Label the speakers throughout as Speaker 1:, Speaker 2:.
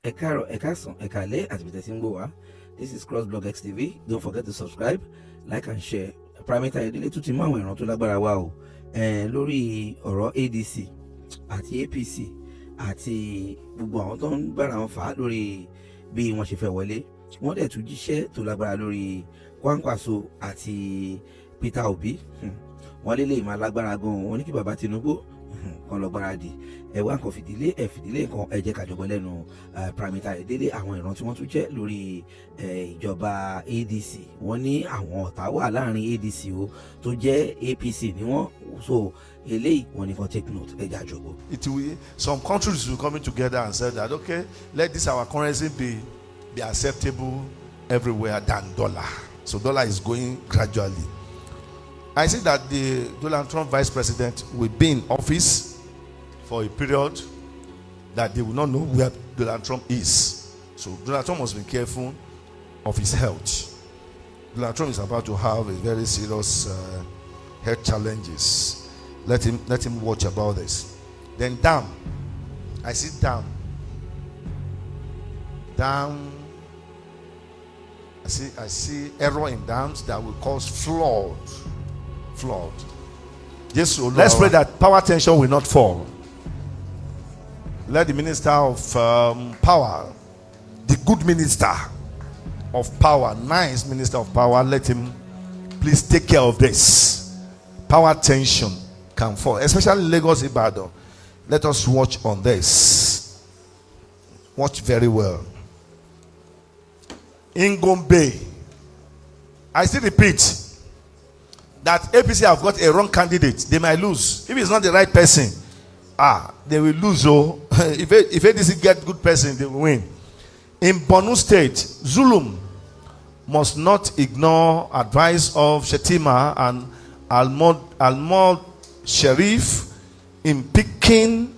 Speaker 1: Ekaro, Ekason, Ekale, at Bitesingoa. This is CROSSBLOGXTV. Don't forget to subscribe, like and share. Primate Ayodele tún ti mú àwọn ìran tó lágbára wá o lórí ọ̀rọ̀ ADC àti APC àti gbogbo àwọn tó ń bára wọn fà á lórí bí wọ́n ṣe fẹ́ wọlé. Wọ́n dẹ̀ tún jíṣẹ́ tó lágbára lórí Kwankwaso àti Peter Obi. Wọ́n lélẹ̀ ìmọ̀ alágbára gan-an. Wọ́n ní kí bàbá Tinubu kan lọ gbáradì. Ẹ̀wá kan fìdílé kan ẹ jẹ́ ká jọgbọ́ lẹ́nu Primate Ayodele àwọn ìran tí wọ́n tún jẹ́ lórí ìjọba ADC. Wọ́n ní àwọn ọ̀tá wà láàrin ADC o tó jẹ́ APC ni wọ́n, so eléyìí wọ́n ní kan take note ẹ jẹ́ àjọgbọ́.
Speaker 2: It will, some countries will coming together and say that okay, let this our currency be acceptable everywhere than dollar. So dollar is going gradually. I see that the Donald Trump vice president will be in office for a period that they will not know where Donald Trump is. So Donald Trump must be careful of his health. Donald Trump is about to have a very serious health challenges. Let him watch about this. Then dam. I see dam. Dam. I see error in dams that will cause flood. Yes, so let's pray that power tension will not fall. Let the minister of power, the good minister of power, nice minister of power, let him please take care of this. Power tension can fall, especially Lagos, Ibadan. Let us watch on this. Watch very well. In Gombe, I still repeat that APC have got a wrong candidate. They might lose. If it's not the right person, they will lose. Oh, if ADC get good person, they will win. In Borno State, Zulum must not ignore advice of Shetima and Almod Sharif in picking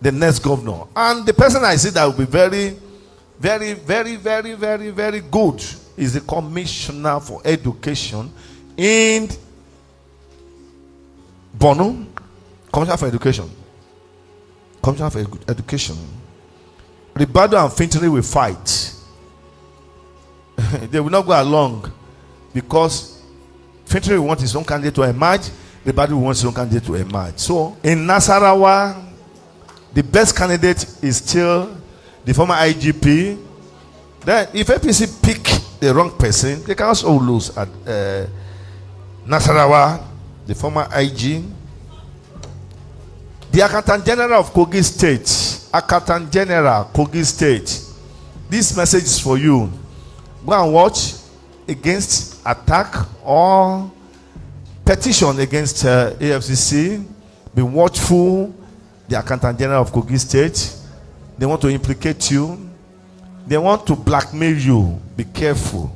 Speaker 2: the next governor. And the person I see that will be very, very, very, very, very, very good is the Commissioner for Education in Borno. Commissioner for Education. Commissioner for Education. Ribado and Fintiri will fight. They will not go along because Fintiri will want his own candidate to emerge. Ribado will want his own candidate to emerge. So in Nasarawa, the best candidate is still the former IGP. Then if APC pick the wrong person, they can also lose at Nasarawa, the former IG. The Accountant General of Kogi State, Accountant General Kogi State, this message is for you. Go and watch against attack or petition against AFCC. Be watchful. The Accountant General of Kogi State, they want to implicate you. They want to blackmail you. Be careful.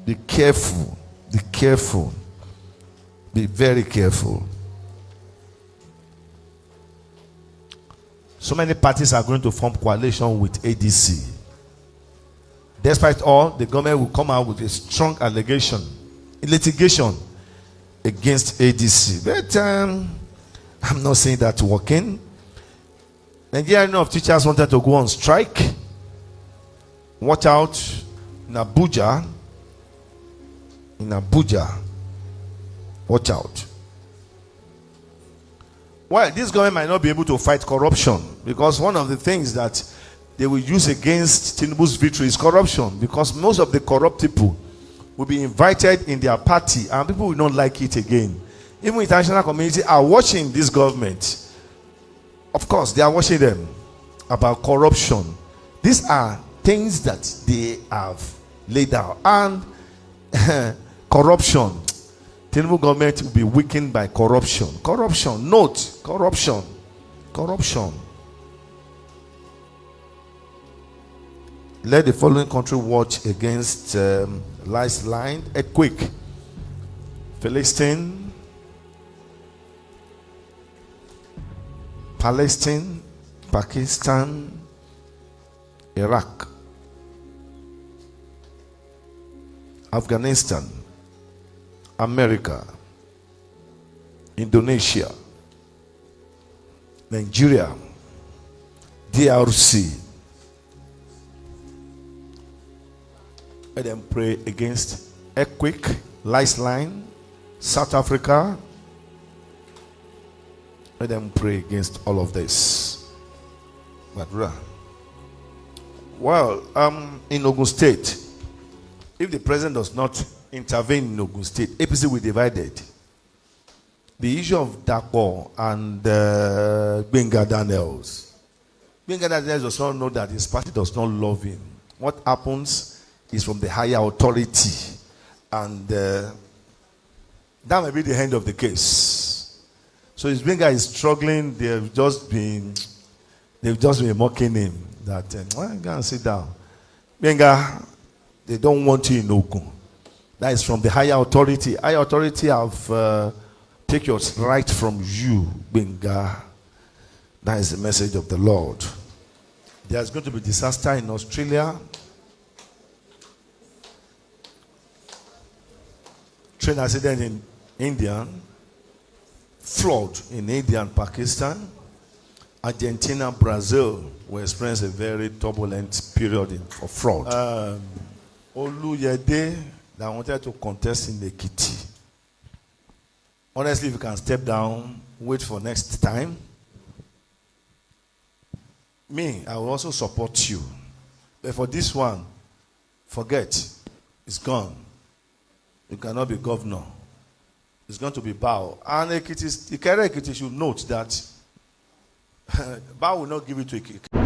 Speaker 2: Be careful. Be careful. Be very careful. So many parties are going to form coalition with ADC. Despite all, the government will come out with a strong allegation, litigation against ADC. But I'm not saying that working. Nigerian of teachers wanted to go on strike. Watch out in Abuja. In Abuja. Watch out. Well, this government might not be able to fight corruption because one of the things that they will use against Tinubu's victory is corruption, because most of the corrupt people will be invited in their party and people will not like it again. Even international community are watching this government. Of course, they are watching them about corruption. These are things that they have laid out. And corruption. Tinubu government will be weakened by corruption. Corruption. Note. Corruption. Corruption. Let the following country watch against lifeline, earthquake. Palestine, Pakistan, Iraq, Afghanistan, America, Indonesia, Nigeria, DRC, Let them pray against earthquake, lifeline, South Africa. Let them pray against all of this. Well, in Ogun State, if the president does not intervene in Ogun State, APC will be divided. The issue of Dapo and Benga Daniels. Benga Daniels does not know that his party does not love him. What happens is from the higher authority. And that may be the end of the case. So his Benga is struggling. They've just been mocking him. That, go and sit down. Benga, they don't want you in Ogun. That is from the higher authority. Higher authority have take your right from you, Benga. That is the message of the Lord. There's going to be disaster in Australia. Train accident in India. Flood in India and Pakistan. Argentina, Brazil will experience a very turbulent period of fraud. Oluyede that wanted to contest in Ekiti. Honestly, if you can step down, wait for next time. Me, I will also support you. But for this one, forget. It's gone. You cannot be governor. It's going to be Bao. And Ekiti should note that Bao will not give it to Ekiti.